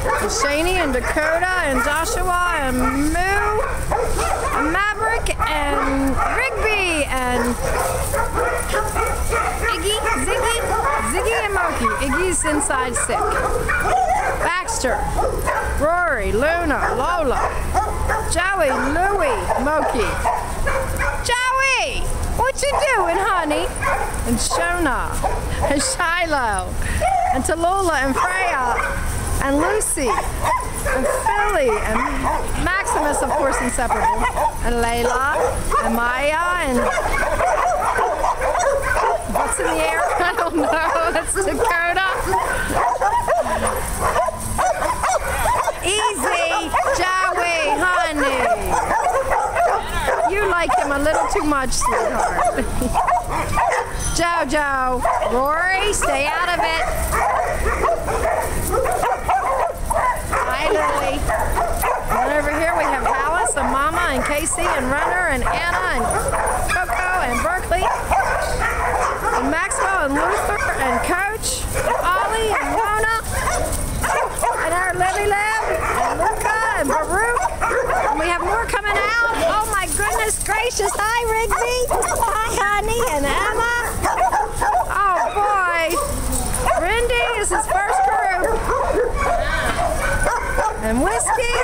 And Shani and Dakota and Joshua and Moo and Maverick and Rigby and Ziggy and Moki. Iggy's inside sick. Baxter, Rory, Luna, Lola, Joey, Louie, Moki. Joey! What you doing, honey? And Shona, and Shiloh, and Tallulah, and Freya, and Lucy, and Philly, and Maximus, of course, inseparable, and Layla, and Maya, and what's in the air? I don't know. That's Dakota. Easy, Joey, honey. You like him a little too much, sweetheart. Jojo, Rory, stay out of it. Hi, Lily. And over here we have Alice and Mama and Casey and Runner and Anna and Coco and Berkeley and Maxwell and Luther and Coach and Ollie and Rona and our Lily Lab and Luca and Baruch. And we have more coming out. Oh my goodness gracious. Hi, Rigby. Hi, honey. And Emma. Oh boy. Rindy is his first group. And Whiskey.